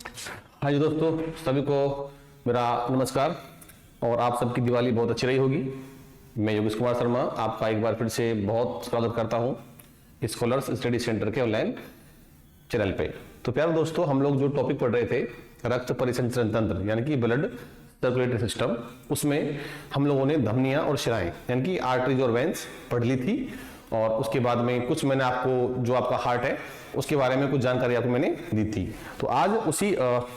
हाँ जी दोस्तों, सभी को मेरा नमस्कार और आप सबकी दिवाली बहुत अच्छी रही होगी। मैं योगेश कुमार शर्मा आपका एक बार फिर से बहुत स्वागत करता हूँ स्कॉलर्स स्टडी सेंटर के ऑनलाइन चैनल पे। तो प्यारे दोस्तों, हम लोग जो टॉपिक पढ़ रहे थे रक्त परिसंचरण तंत्र यानी कि ब्लड सर्कुलेटरी सिस्टम, उसमें हम लोगों ने धमनियां और शिराएं यानी कि आर्टरीज और वेंस पढ़ ली थी और उसके बाद में कुछ मैंने आपको जो आपका हार्ट है उसके बारे में कुछ जानकारी आपको मैंने दी थी। तो आज उसी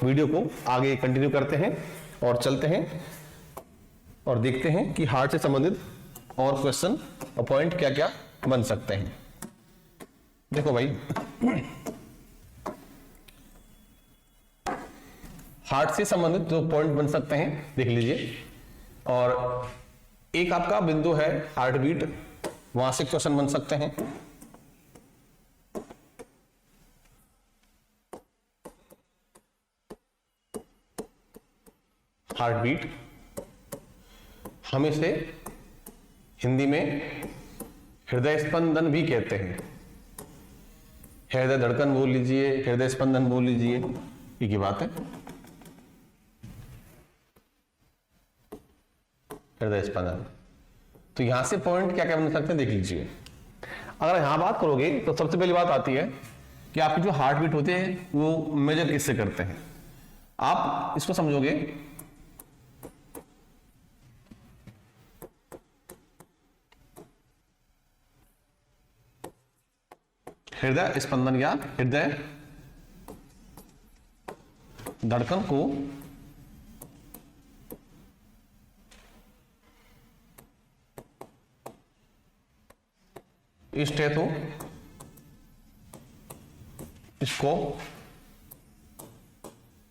वीडियो को आगे कंटिन्यू करते हैं और चलते हैं और देखते हैं कि हार्ट से संबंधित और क्वेश्चन और पॉइंट क्या क्या बन सकते हैं। देखो भाई, हार्ट से संबंधित जो पॉइंट बन सकते हैं देख लीजिए। और एक आपका बिंदु है हार्ट बीट, वहां से क्वेश्चन बन सकते हैं। हार्ट बीट हम इसे हिंदी में हृदय स्पंदन भी कहते हैं। हृदय धड़कन बोल लीजिए, हृदय स्पंदन बोल लीजिए, एक ही बात है। हृदय स्पंदन। तो यहां से पॉइंट क्या क्या बन सकते हैं देख लीजिए। अगर यहां बात करोगे तो सबसे पहली बात आती है कि आपकी जो हार्ट बीट होते हैं वो मेजर किससे करते हैं। आप इसको समझोगे हृदय स्पंदन या हृदय धड़कन को स्टेथो स्कोप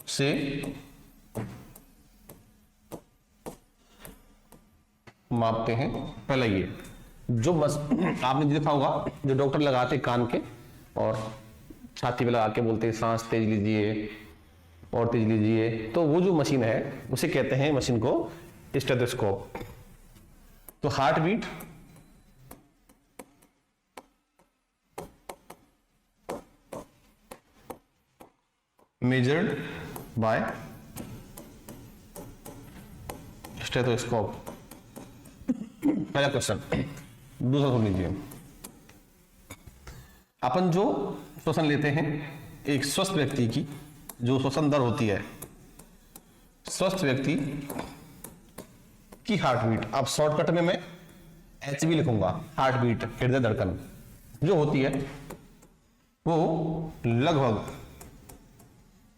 से मापते हैं। पहला ये जो आपने देखा होगा जो डॉक्टर लगाते कान के और छाती पे लगा के बोलते हैं सांस तेज लीजिए और तेज लीजिए, तो वो जो मशीन है उसे कहते हैं मशीन को स्टेथोस्कोप। तो heart beat measured by stethoscope, पहला क्वेश्चन। दूसरा सुन लीजिए। अपन जो श्वसन लेते हैं एक स्वस्थ व्यक्ति की जो श्वसन दर होती है, स्वस्थ व्यक्ति की हार्ट बीट, अब शॉर्टकट में मैं HB लिखूंगा। हार्ट बीट हृदय धड़कन जो होती है वो लगभग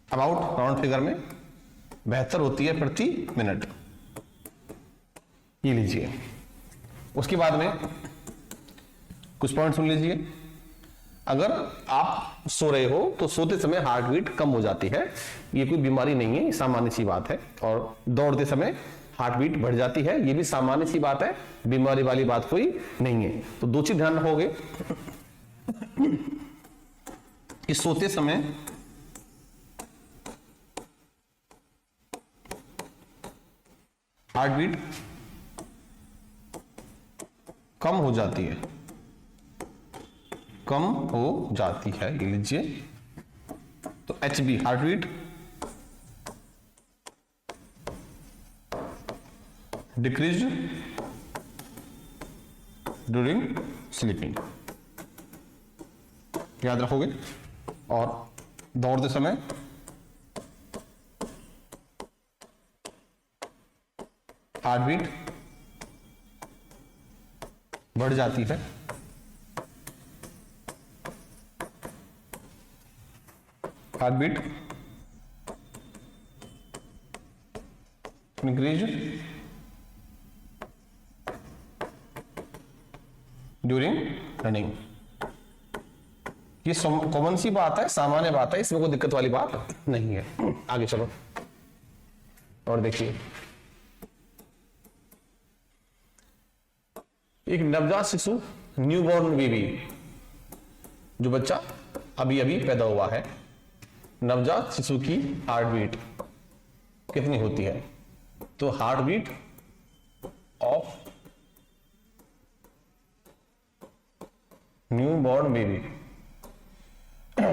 अबाउट राउंड फिगर में 72 होती है प्रति मिनट, ये लीजिए। उसके बाद में कुछ पॉइंट सुन लीजिए। अगर आप सो रहे हो तो सोते समय हार्ट बीट कम हो जाती है, ये कोई बीमारी नहीं है, सामान्य सी बात है। और दौड़ते समय हार्ट बीट बढ़ जाती है, ये भी सामान्य सी बात है, बीमारी वाली बात कोई नहीं है। तो दो चीज ध्यान रखोगे कि सोते समय हार्ट बीट कम हो जाती है, कम हो जाती है, ये लीजिए। तो HB heart beat decrease during sleeping, याद रखोगे। और दौड़ते समय हार्ट बीट बढ़ जाती है, heart beat increase during running. ये कॉमन सी बात है, सामान्य बात है, इसमें कोई दिक्कत वाली बात नहीं है। आगे चलो और देखिए, एक नवजात शिशु न्यूबॉर्न बेबी, जो बच्चा अभी अभी पैदा हुआ है, नवजात शिशु की हार्ट बीट कितनी होती है। तो heart beat of newborn baby,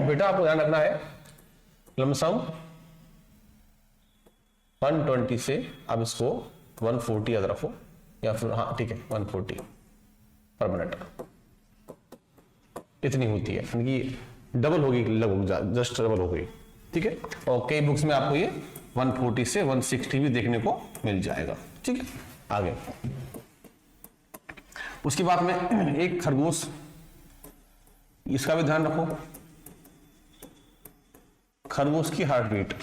बेटा आपको ध्यान रखना है लमसम 120 से अब इसको 140 याद रखो, या फिर हाँ ठीक है 140 पर मिनट इतनी होती है, यानी कि डबल होगी लगभग, जस्ट डबल हो गई। ठीक है, और कई बुक्स में आपको ये 140 से 160 भी देखने को मिल जाएगा। ठीक है, आगे उसके बाद में एक खरगोश, इसका भी ध्यान रखो। खरगोश की हार्ट बीट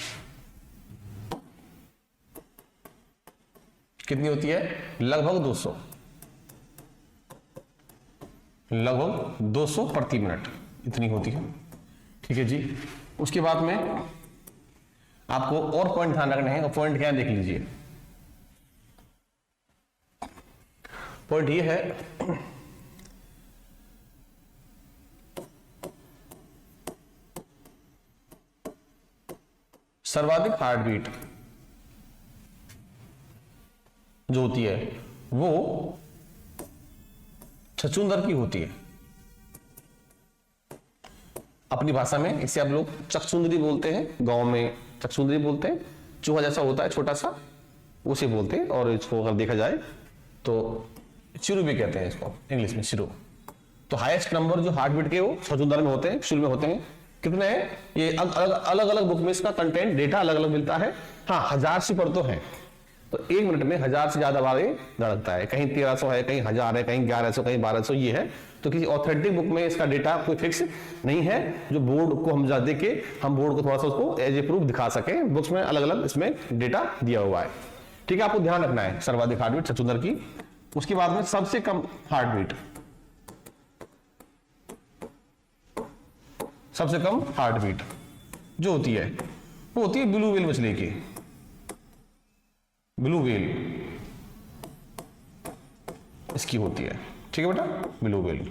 कितनी होती है? लगभग 200 प्रति मिनट इतनी होती है। ठीक है जी, उसके बाद में आपको और पॉइंट ध्यान रखने हैं, और पॉइंट क्या है देख लीजिए। पॉइंट ये है सर्वाधिक हार्ट बीट जो होती है वो छछूंदर की होती है। अपनी भाषा में इसे आप लोग चकचुंदरी बोलते हैं, गांव में चकचुंदरी बोलते हैं, चूहा जैसा होता है छोटा सा, उसे बोलते हैं। और इसको अगर देखा जाए तो चिरू भी कहते हैं इसको, इंग्लिश में चिरू। तो हाईएस्ट नंबर जो हार्ट बीट के वो छछूंदर में होते हैं, शुरू में होते हैं। कितने हैं ये? अलग अलग बुक में इसका कंटेंट डेटा अलग अलग मिलता है। हाँ, 1000 से पर तो है, तो 1 मिनट में 1000 से ज्यादा बार धड़कता है। कहीं 1300 है, कहीं 1000 है, कहीं 1100, कहीं 1200 ये है। तो किसी ऑथेंटिक बुक में इसका डेटा कोई फिक्स नहीं है, जो बोर्ड को हम दे के हम बोर्ड को थोड़ा सा उसको एज ए प्रूफ दिखा सके। बुक्स में अलग अलग इसमें डेटा दिया हुआ है। ठीक है, आपको ध्यान रखना है सर्वाधिक हार्ट बीट छछूंदर की। उसके बाद में सबसे कम हार्ट बीट, सबसे कम हार्ट बीट जो होती है वो होती है ब्लू व्हेल मछली की। ब्लू व्हेल इसकी होती है। ठीक है बेटा, ब्लू व्हेल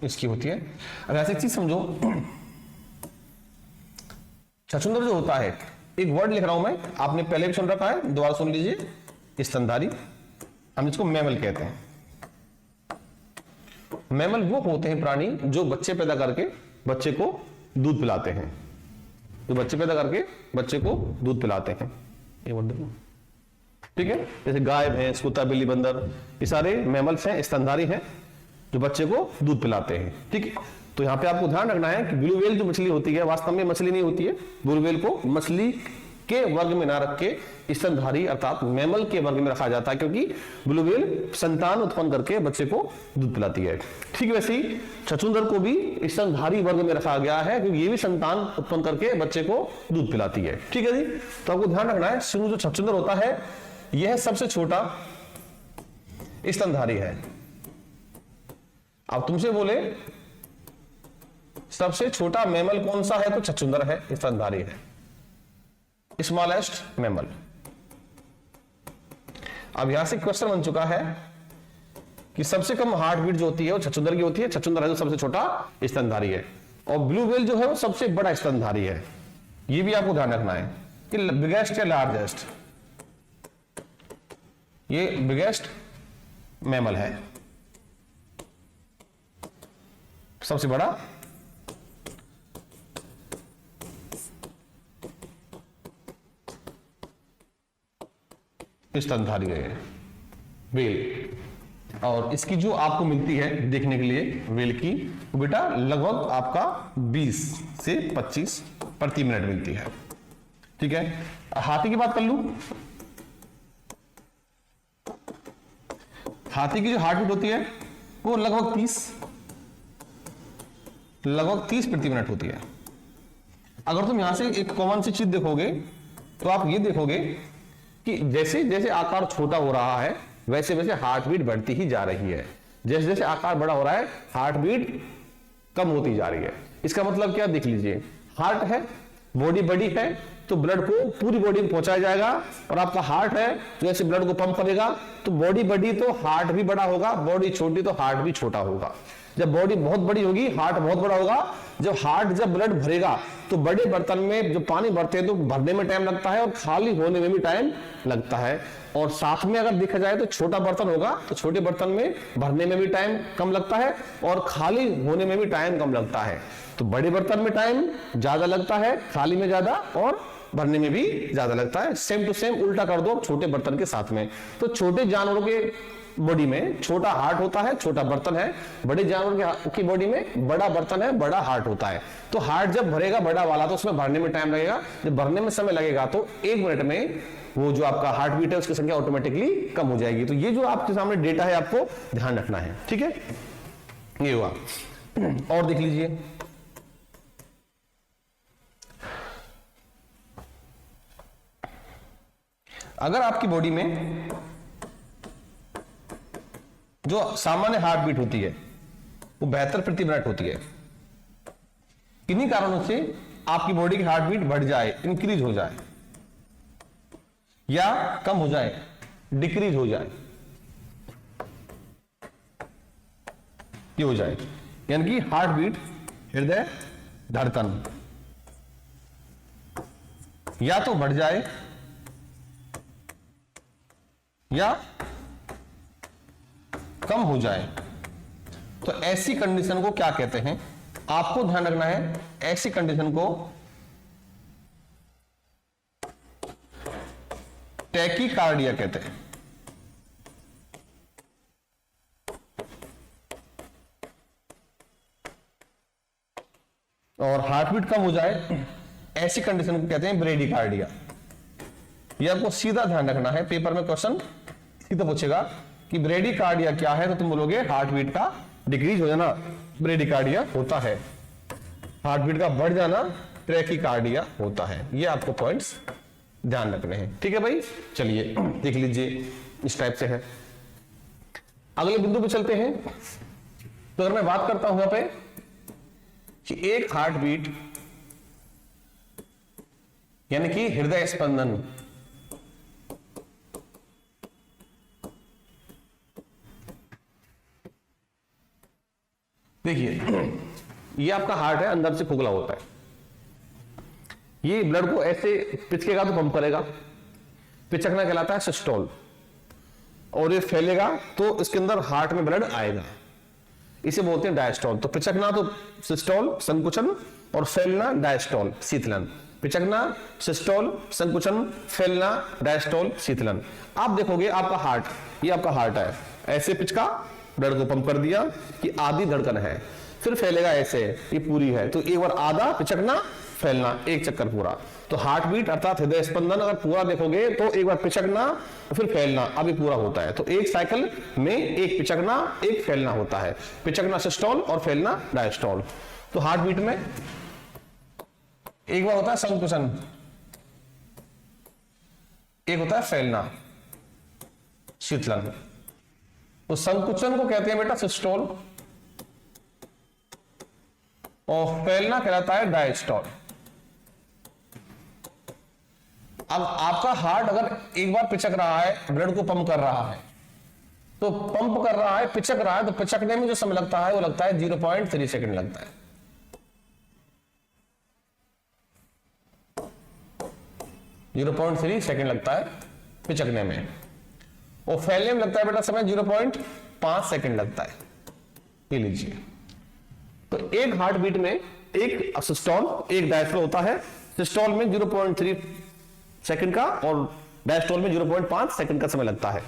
इसकी होती है। अब ऐसी चीज समझो, छछूंदर जो होता है, एक वर्ड लिख रहा हूं मैं, आपने पहले भी सुन रखा है, दोबारा सुन लीजिए। स्तनधारी, हम इसको मैमल कहते हैं। मैमल वो होते हैं प्राणी जो बच्चे पैदा करके बच्चे को दूध पिलाते हैं, जो बच्चे पैदा करके बच्चे को दूध पिलाते हैं। ये वर्ड देखो, ठीक है। जैसे गाय, भैंस, कुत्ता, बिल्ली, बंदर, ये सारे मैमल्स हैं, स्तनधारी हैं, जो बच्चे को दूध पिलाते हैं। ठीक है, तो यहाँ पे आपको ध्यान रखना है कि ब्लू व्हेल जो मछली होती है वास्तव में मछली नहीं होती है। ब्लू व्हेल को मछली के वर्ग में ना रख के स्तनधारी अर्थात मैमल के वर्ग में रखा जाता है, क्योंकि ब्लू व्हेल संतान उत्पन्न करके बच्चे को दूध पिलाती है। ठीक वैसे ही छछूंदर को भी स्तनधारी वर्ग में रखा गया है, क्योंकि ये भी संतान उत्पन्न करके बच्चे को दूध पिलाती है। ठीक है जी, तो आपको ध्यान रखना है, शुरू जो छछूंदर होता है यह सबसे छोटा स्तनधारी है। अब तुमसे बोले सबसे छोटा मैमल कौन सा है, तो छछूंदर है, स्तनधारी है, स्मॉलेस्ट मैमल। अब यहां से क्वेश्चन बन चुका है कि सबसे कम हार्ट बीट जो होती है वो छछूंदर की होती है। छछूंदर है जो सबसे छोटा स्तनधारी है, और ब्लू व्हेल जो है वो सबसे बड़ा स्तनधारी है। ये भी आपको ध्यान रखना है कि बिगेस्ट या लार्जेस्ट, ये बिगेस्ट मैमल है, सबसे बड़ा स्तनधारी है व्हेल। और इसकी जो आपको मिलती है देखने के लिए व्हेल की, वो बेटा लगभग आपका 20 से 25 प्रति मिनट मिलती है। ठीक है, हाथी की बात कर लूं, हाथी की जो हार्ट बीट होती है वो लगभग 30 प्रति मिनट होती है। अगर तुम यहां से एक कॉमन सी चीज देखोगे तो आप ये देखोगे कि जैसे जैसे आकार छोटा हो रहा है वैसे वैसे हार्ट बीट बढ़ती ही जा रही है। जैसे जैसे आकार बड़ा हो रहा है हार्ट बीट कम होती जा रही है। इसका मतलब क्या, देख लीजिए, हार्ट है, बॉडी बड़ी है तो ब्लड को पूरी बॉडी में पहुंचाया जाएगा, और आपका हार्ट है तो जैसे ब्लड को पंप करेगा, तो बॉडी बड़ी तो हार्ट भी बड़ा होगा, बॉडी छोटी तो हार्ट भी छोटा होगा। जब बॉडी बहुत बड़ी होगी हार्ट बहुत बड़ा होगा। जब ब्लड भरेगा तो बड़े बर्तन में जो पानी भरते हैं तो भरने में टाइम लगता है और खाली होने में भी टाइम लगता है। और साथ में अगर देखा जाए तो छोटा बर्तन होगा तो छोटे बर्तन में भरने में भी टाइम कम लगता है और खाली होने में भी टाइम कम लगता है। तो तो बड़े बर्तन में टाइम ज्यादा लगता है, खाली में ज्यादा और भरने में भी ज्यादा लगता है। सेम टू सेम उल्टा कर दो छोटे बर्तन के साथ में। तो छोटे जानवरों के बॉडी में छोटा हार्ट होता है, छोटा बर्तन है। बड़े जानवर की बॉडी में बड़ा बर्तन है, बड़ा हार्ट होता है। तो हार्ट जब भरेगा बड़ा वाला तो उसमें भरने में टाइम लगेगा। जब भरने में समय लगेगा तो 1 मिनट में वो जो आपका हार्ट बीट है उसकी संख्या ऑटोमेटिकली कम हो जाएगी। तो ये जो आपके सामने डेटा है आपको ध्यान रखना है, ठीक है। ये हुआ। और देख लीजिए, अगर आपकी बॉडी में जो सामान्य हार्ट बीट होती है वो 72 प्रति मिनट होती है, किन्हीं कारणों से आपकी बॉडी की हार्ट बीट बढ़ जाए, इंक्रीज हो जाए या कम हो जाए, डिक्रीज हो जाए, ये हो जाए, यानी कि हार्ट बीट, हृदय धड़कन या तो बढ़ जाए या कम हो जाए, तो ऐसी कंडीशन को क्या कहते हैं? आपको ध्यान रखना है, ऐसी कंडीशन को टैकीकार्डिया कहते हैं। और हार्ट बीट कम हो जाए, ऐसी कंडीशन को कहते हैं ब्रेडिकार्डिया। ये आपको सीधा ध्यान रखना है, पेपर में क्वेश्चन सीधा पूछेगा कि ब्रेडिकार्डिया क्या है, तो तुम बोलोगे हार्ट बीट का डिक्रीज हो जाना ब्रेडिकार्डिया होता है, हार्ट बीट का बढ़ जाना ट्रैकीकार्डिया होता है। ये आपको पॉइंट्स ध्यान रखने हैं, ठीक है भाई। चलिए देख लीजिए, इस टाइप से है। अगले बिंदु पे चलते हैं। तो अगर मैं बात करता हूं यहां पे कि एक हार्ट बीट यानी कि हृदय स्पंदन, देखिए ये आपका हार्ट है, अंदर से खोखला होता है। ये ब्लड को ऐसे पिचकेगा तो पंप करेगा, पिचकना कहलाता है सिस्टोल। और ये फैलेगा तो इसके अंदर हार्ट में ब्लड आएगा, इसे बोलते हैं डायस्टोल। तो पिचकना तो सिस्टोल संकुचन, और फैलना डायस्टोल शीतलन। पिचकना सिस्टोल संकुचन, फैलना डायस्टोल शीतलन। आप देखोगे आपका हार्ट, ये आपका हार्ट है, ऐसे पिचका, ब्लड को पंप कर दिया कि आधी धड़कन है, फिर फैलेगा ऐसे, ये पूरी है। तो एक बार आधा पिचकना, फैलना, एक चक्कर पूरा। तो हार्ट बीट अर्थात हृदय स्पंदन अगर पूरा देखोगे तो एक बार पिचकना फिर फैलना, अभी पूरा होता है। तो एक साइकिल में एक पिचकना एक फैलना होता है, पिचकना सिस्टोल और फैलना डायस्टोल। तो हार्ट बीट में एक बार होता है संकुचन, एक होता है फैलना शीतलन। तो संकुचन को कहते हैं बेटा सिस्टोल और फैलना कहलाता है डायस्टोल। अब आपका हार्ट अगर एक बार पिचक रहा है, ब्लड को पंप कर रहा है, तो पंप कर रहा है, पिचक रहा है, तो पिचकने में जो समय लगता है वो लगता है 0.3 सेकंड लगता है। 0.3 सेकंड लगता है पिचकने में, और फैलने में लगता है बेटा समय 0.5 सेकंड लगता है। ये लीजिए, तो एक हार्ट बीट में एक सिस्टोल एक डायस्टोल होता है। सिस्टोल में 0.3 सेकंड का और डायस्टोल में 0.5 सेकंड का समय लगता है।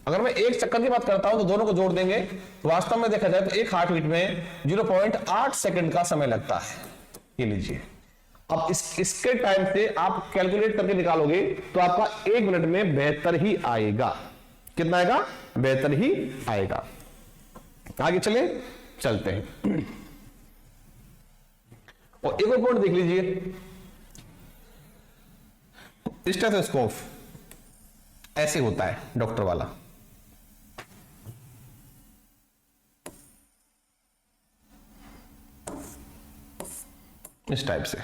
अगर मैं एक चक्कर की बात करता हूं तो दोनों को जोड़ देंगे तो वास्तव में देखा जाए तो एक हार्ट बीट में 0.8 सेकंड का समय लगता है। ये लीजिए, अब इसके टाइम से आप कैलकुलेट करके निकालोगे तो आपका 1 मिनट में 72 ही आएगा। कितना आएगा? 72 ही आएगा। आगे चलते हैं और एक और पॉइंट देख लीजिए, स्टेथोस्कोप ऐसे होता है डॉक्टर वाला। इस टाइप से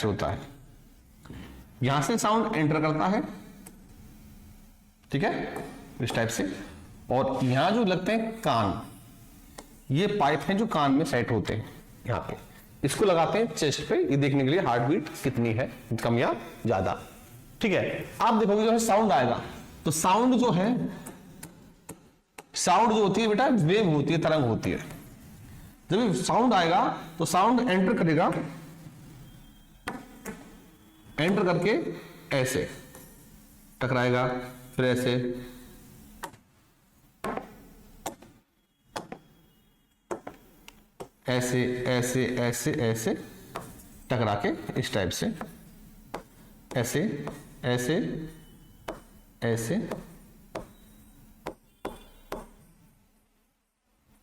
होता है। यहां से साउंड एंटर करता है, ठीक है, इस टाइप से। और यहां जो लगते हैं कान, ये पाइप हैं जो कान में सेट होते हैं यहां पे, इसको लगाते हैं चेस्ट पे, ये देखने के लिए हार्ट बीट कितनी है, कम या ज्यादा। ठीक है। आप देखोगे जो है साउंड आएगा, तो साउंड जो है, साउंड जो होती है बेटा वेव होती है, तरंग होती है। जब साउंड आएगा तो साउंड एंटर करेगा, एंटर करके ऐसे टकराएगा, फिर ऐसे, ऐसे ऐसे ऐसे ऐसे टकरा के इस टाइप से, ऐसे ऐसे ऐसे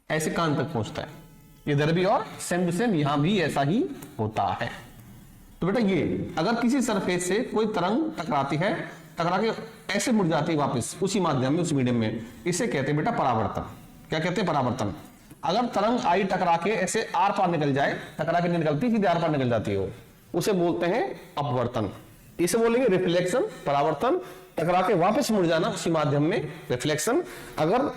ऐसे कान तक पहुंचता है इधर भी, और सेम टू सेम यहां भी ऐसा ही होता है। तो बेटा ये अगर किसी सरफेस से कोई तरंग टकराती है, टकरा के ऐसे मुड़ जाती है वापस उसी माध्यम में, उस मीडियम में, इसे कहते हैं बेटा परावर्तन। क्या कहते हैं? परावर्तन। अगर तरंग आई टकरा के ऐसे आर पार निकल जाए, टकरा के नहीं निकलती, सीधे आर पार निकल जाती है, उसे बोलते हैं अपवर्तन। इसे बोलेंगे रिफ्लेक्शन, परावर्तन। टकरा के वापस मुड़ जाना उसी माध्यम में, रिफ्लेक्शन। अगर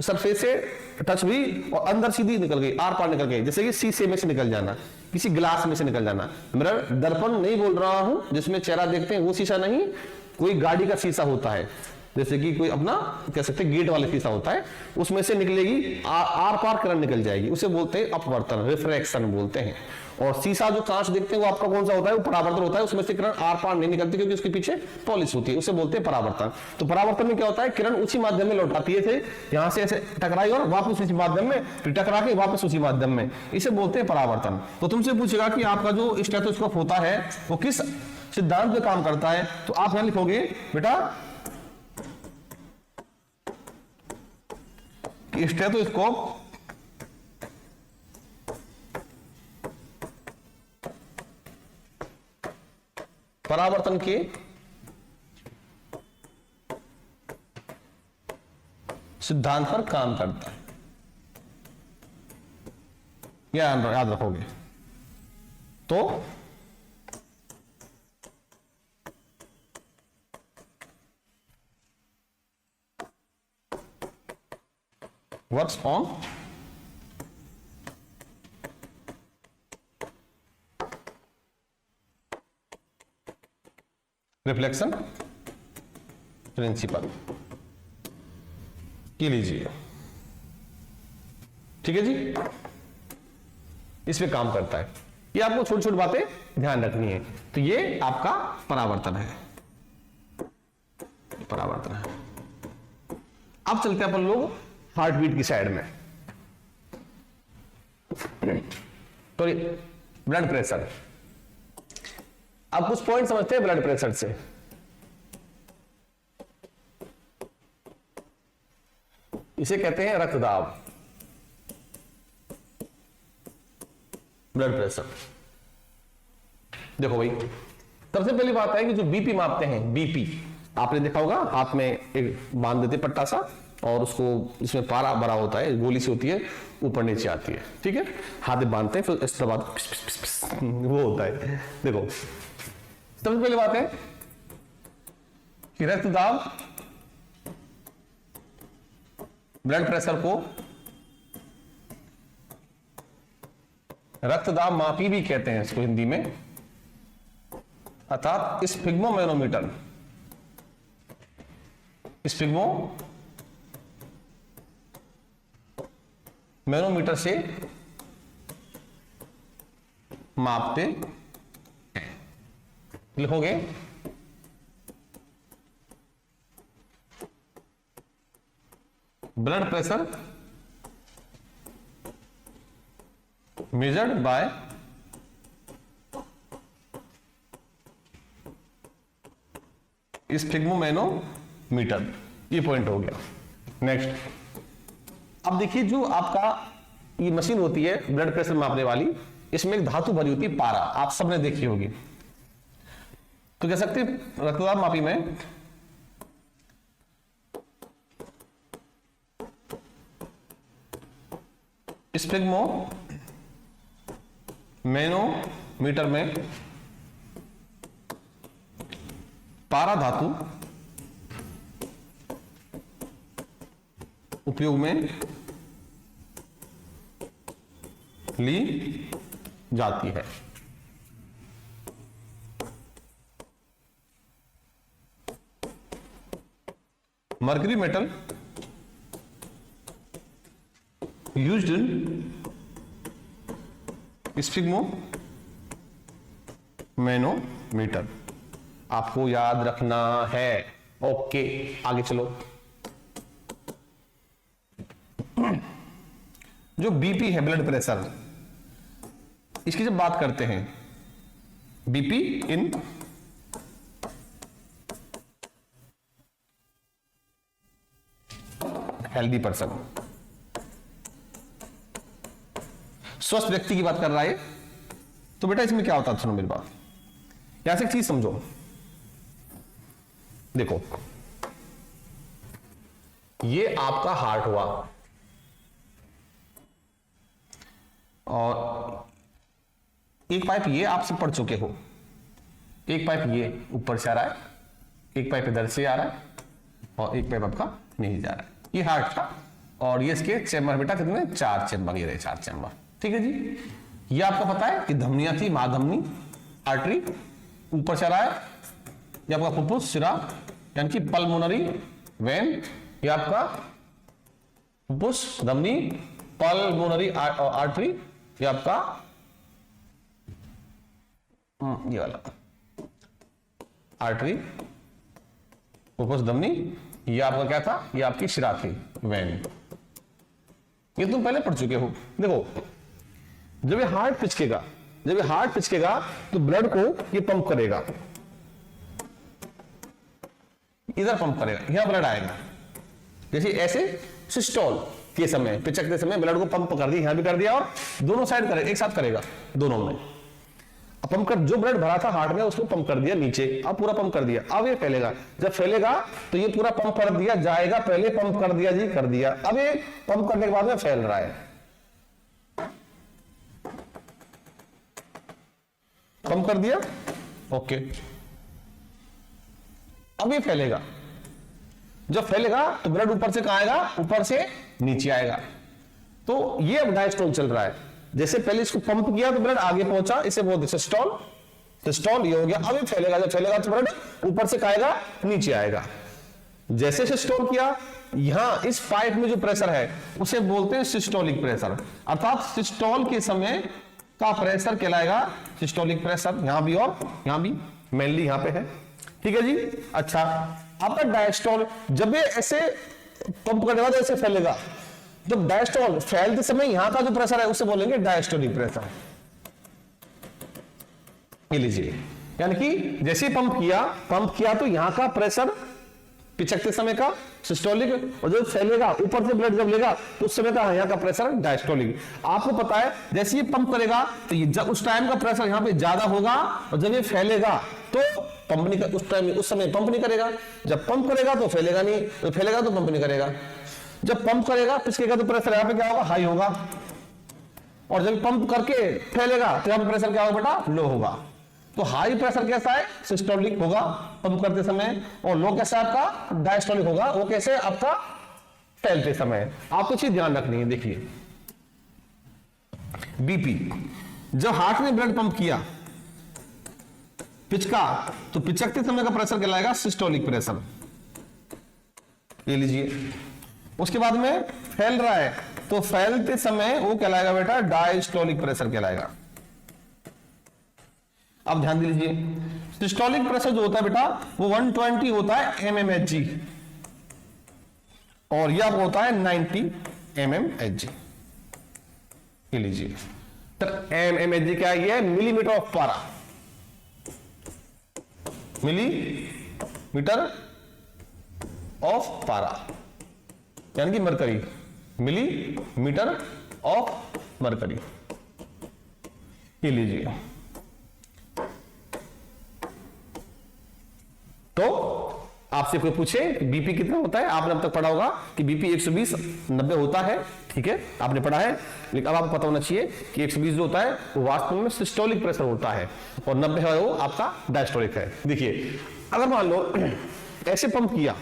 सरफेस से टच हुई और अंदर सीधी निकल गई, आर पार निकल गई, जैसे कि शीशे में से निकल जाना, किसी गिलास में से निकल जाना। मिरर, दर्पण नहीं बोल रहा हूं, जिसमें चेहरा देखते हैं वो शीशा नहीं, कोई गाड़ी का शीशा होता है, जैसे कि कोई अपना कह सकते हैं गेट वाला शीशा होता है, उसमें से निकलेगी, आर पार करंट निकल जाएगी, उसे बोलते हैं अपवर्तन, रिफ्रैक्शन बोलते हैं। और शीशा जो कांच देखते हैं वो आपका कौन सा होता है? वो परावर्तन होता है, उसमें से किरण आर पार नहीं निकलती क्योंकि उसके पीछे पॉलिश होती है, उसे बोलते हैं परावर्तन। तो परावर्तन में क्या होता है? किरण उसी माध्यम में लौटाती है, यहां से ऐसे टकराई और वापस उसी माध्यम में, फिर टकरा के वापस उसी माध्यम में, इसे बोलते हैं परावर्तन। तो तुमसे पूछेगा कि आपका जो स्टेथोस्कोप होता है वो किस सिद्धांत पे काम करता है, तो आप यहां लिखोगे बेटा स्टेथोस्कोप परावर्तन के सिद्धांत पर काम करता है, याद रखोगे। तो वर्क्स ऑन रिफ्लेक्शन प्रिंसिपल की लीजिए, ठीक है जी। इस पे काम करता है, ये आपको छोटी छोटी बातें ध्यान रखनी है। तो ये आपका परावर्तन है, परावर्तन है। अब चलते हैं अपन लोग हार्ट बीट की साइड में। तो ब्लड प्रेशर, अब कुछ पॉइंट समझते हैं ब्लड प्रेशर से। इसे कहते हैं रक्तदाब, ब्लड प्रेशर। देखो भाई, सबसे पहली बात है कि जो बीपी मापते हैं, बीपी आपने देखा होगा, हाथ में एक बांध देते पट्टा सा, और उसको इसमें पारा भरा होता है, गोली सी होती है, ऊपर नीचे आती है, ठीक है। हाथ में बांधते हैं, फिर इसके बाद वो होता है। देखो सबसे पहली बात है कि रक्तदाब, ब्लड प्रेशर को रक्तदाब मापी भी कहते हैं इसको हिंदी में, अर्थात स्फिग्मोमैनोमीटर, मैनोमीटर से मापते हैं। लिखोगे blood pressure measured by sphygmomanometer, ये पॉइंट हो गया। नेक्स्ट, अब देखिए जो आपका ये मशीन होती है ब्लड प्रेशर मापने वाली, इसमें एक धातु भरी होती है पारा, आप सबने देखी होगी। तो कह सकते हैं रक्तदाब मापी में स्फिग्मोमैनोमीटर में पारा धातु उपयोग में ली जाती है। Mercury metal used in sphygmomanometer, आपको याद रखना है। ओके, आगे चलो। जो बीपी है, ब्लड प्रेशर, इसकी जब बात करते हैं, बीपी इन हेल्दी पर्सन, स्वस्थ व्यक्ति की बात कर रहा है, तो बेटा इसमें क्या होता है, सुनो मेरी बात, यहां से एक चीज समझो। देखो, ये आपका हार्ट हुआ और एक पाइप ये आपसे पढ़ चुके हो, एक पाइप ये ऊपर से आ रहा है, एक पाइप इधर से आ रहा है और एक पाइप आपका नहीं जा रहा है। ये हार्ट था और ये इसके चैम्बर बेटा कितने, 4 चैम्बर, ये रहे 4 चैम्बर, ठीक है जी। ये आपको पता है कि धमनियां थी, महाधमनी, आर्टरी ऊपर से आ रहा है, ये आपका फुफ्फुस, शिरा यानी कि पल्मोनरी वेन, ये आपका फुफ्फुस, धमनी, पल्मोनरी आर्टरी, ये आपका ये वाला आर्टरी, फुफ्फुस, धमनी, ये आपका क्या था, ये आपकी शिरा थी, वेन। ये तुम पहले पढ़ चुके हो। देखो, जब ये हार्ट पिचकेगा, जब ये हार्ट पिचकेगा तो ब्लड को ये पंप करेगा, इधर पंप करेगा, यहां ब्लड आएगा। जैसे ऐसे सिस्टोल के समय, पिचकते समय ब्लड को पंप कर दिया, यहां भी कर दिया और दोनों साइड करेगा, एक साथ करेगा, दोनों में पंप कर, जो ब्लड भरा था हार्ट में उसको पंप कर दिया नीचे, अब पूरा पंप कर दिया, अब ये फैलेगा, जब फैलेगा तो ये पूरा पंप कर दिया जाएगा, पहले पंप कर दिया जी, कर दिया, अब ये पंप करने के बाद में फैल रहा है, पंप कर दिया, ओके, अब ये फैलेगा, जब फैलेगा तो ब्लड ऊपर से कहां आएगा, ऊपर से नीचे आएगा। तो ये अब डायस्टोल चल रहा है, जैसे पहले इसको पंप किया तो ब्लड आगे पहुंचा, इसे बोलते सिस्टोल, सिस्टोल ये हो गया, अब ये फैलेगा, जब फैलेगा तो ब्लड ऊपर से कहां आएगा, नीचे आएगा। जैसे सिस्टोल किया, यहां इस पाइप में जो प्रेशर है उसे बोलते हैं सिस्टोलिक प्रेशर, अर्थात सिस्टोल के समय का प्रेशर कहलाएगा सिस्टोलिक प्रेशर, यहां भी और यहां भी, मेनली यहां पे है, ठीक है जी। अच्छा, आपका डायस्टोल, जब ये ऐसे पंप करने के बाद ऐसे फैलेगा, जब डायस्टोल फैलते समय यहां का जो प्रेशर है उसे बोलेंगे डायस्टोलिक प्रेशर, ये लीजिए, यानी कि जैसे पंप किया तो यहां का प्रेशर पिचकते समय का सिस्टोलिक, और जब फैलेगा ऊपर से ब्लड जब लेगा तो उस समय का यहाँ का प्रेशर डायस्टोलिक। आपको पता है जैसे ये पंप करेगा तो ये जब उस टाइम का प्रेशर यहाँ पे ज्यादा होगा, और जब ये फैलेगा तो पंप नहीं कर, उस समय पंप नहीं करेगा, जब पंप करेगा तो फैलेगा नहीं, तो फैलेगा तो पंप नहीं करेगा, जब पंप करेगा पिचकेगा तो प्रेशर यहाँ पे क्या होगा, हाई होगा, और जब पंप करके फैलेगा तो यहाँ पे प्रेशर क्या होगा बेटा, लो होगा। तो हाई प्रेशर कैसा है, सिस्टोलिक होगा पंप करते समय, और लो कैसा आपका, डायस्टोलिक होगा, वो कैसे आपका फैलते समय। आपको चीज ध्यान रखनी है, देखिए बीपी, जब हार्ट ने ब्लड पंप किया, पिचका, तो पिचकते समय का प्रेशर कहलाएगा सिस्टोलिक प्रेशर, ये लीजिए। उसके बाद में फैल रहा है तो फैलते समय वो कहलाएगा बेटा डायस्टोलिक प्रेशर कहलाएगा। अब ध्यान दीजिए, सिस्टोलिक प्रेशर जो होता है बेटा वो 120 होता है mmHg, और यह होता है 90 mmHg, ये लीजिए। तो mmHg क्या है, ये मिलीमीटर ऑफ पारा, मिलीमीटर ऑफ पारा यानी कि मरकरी, मिलीमीटर ऑफ मरकरी, ये लीजिए। तो आपसे कोई पूछे बीपी कितना होता है, आपने अब तक पढ़ा होगा कि बीपी 120/90 होता है, ठीक है, आपने पढ़ा है, लेकिन अब आपको पता होना चाहिए कि 120 जो होता है वो वास्तव में सिस्टोलिक प्रेशर होता है, और 90 है वो आपका डायस्टोलिक है। देखिए, अगर मान लो ऐसे पंप किया,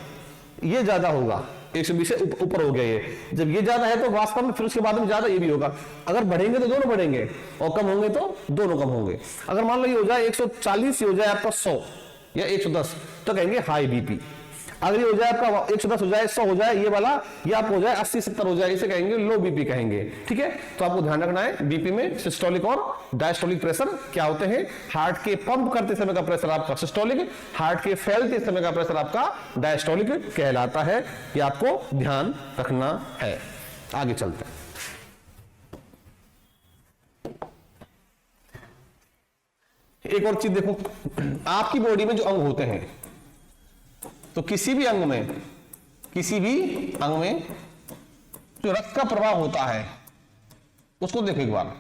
ये ज्यादा होगा, 120 से ऊपर हो गया, ये जब ये ज्यादा है तो वास्तव में फिर उसके बाद में ज्यादा ये भी होगा, अगर बढ़ेंगे तो दोनों बढ़ेंगे और कम होंगे तो दोनों कम होंगे। अगर मान लो ये हो जाए 140, ये हो जाए आपका 100 या 110, तो कहेंगे हाई बीपी। अगर ये हो जाए आपका 110 हो जाए, 100 हो जाए, ये वाला ये आपको हो जाए 80-70 हो जाए, इसे कहेंगे लो बीपी कहेंगे। ठीक है, तो आपको ध्यान रखना है बीपी में सिस्टोलिक और डायस्टोलिक प्रेशर क्या होते हैं। हार्ट के पंप करते समय का प्रेशर आपका सिस्टोलिक, हार्ट के फैलते समय का प्रेशर आपका डायस्टोलिक कहलाता है। ये आपको ध्यान रखना है। आगे चलते हैं। एक और चीज देखो, आपकी बॉडी में जो अंग होते हैं, तो किसी भी अंग में जो रक्त का प्रवाह होता है उसको देखो एक बार।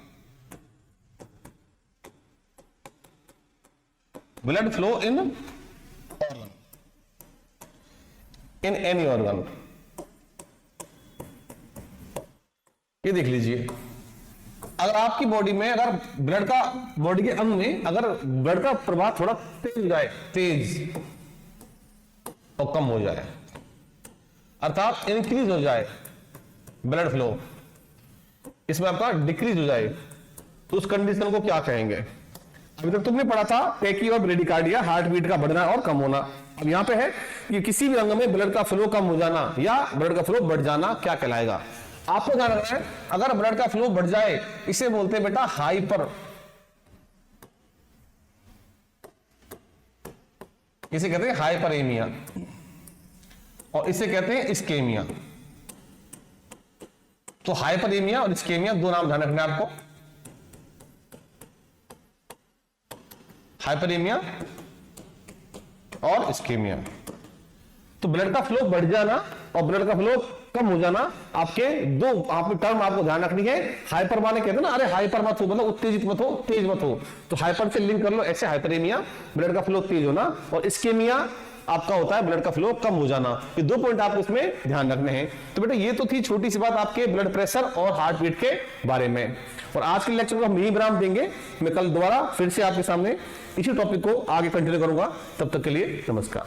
Blood flow in organ, in any organ, ये देख लीजिए। अगर आपकी बॉडी में अगर बॉडी के अंग में अगर ब्लड का प्रवाह थोड़ा तेज हो जाए, तेज और कम हो जाए, अर्थात इंक्रीज हो जाए ब्लड फ्लो, इसमें आपका डिक्रीज हो जाए, तो उस कंडीशन को क्या कहेंगे? अभी तक तुमने पढ़ा था टैकी और ब्रेडिकार्डिया, हार्ट बीट का बढ़ना और कम होना। अब यहां पे है कि किसी भी अंग में ब्लड का फ्लो कम हो जाना या ब्लड का फ्लो बढ़ जाना क्या कहलाएगा। आपको ध्यान रखना है, अगर ब्लड का फ्लो बढ़ जाए इसे बोलते हैं बेटा हाइपर, इसे कहते हैं हाइपरेमिया, और इसे कहते हैं इस्केमिया। तो हाइपरेमिया और इस्केमिया दो नाम ध्यान रखना है आपको। हाइपरेमिया और इस्केमिया, तो ब्लड का फ्लो बढ़ जाना और ब्लड का फ्लो कम हो जाना, आपके दो टर्म आपको ध्यान रखनी है। हाइपर माने कहते हैं ना, अरे हाइपर मत हो, मतलब उत्तेजित मत हो, तेज मत हो, तो हाइपर से लिंक कर लो, ऐसे हाइपरेमिया ब्लड का फ्लो तेज होना, और इस्केमिया आपका होता है ब्लड का फ्लो कम हो जाना। ये दो पॉइंट आपको इसमें ध्यान रखने हैं। तो बेटा ये तो थी छोटी सी बात आपके ब्लड प्रेशर और हार्ट बीट के बारे में, और आज के लेक्चर को हम यहीं विराम देंगे। मैं कल दोबारा फिर से आपके सामने इसी टॉपिक को आगे कंटिन्यू करूंगा। तब तक के लिए नमस्कार।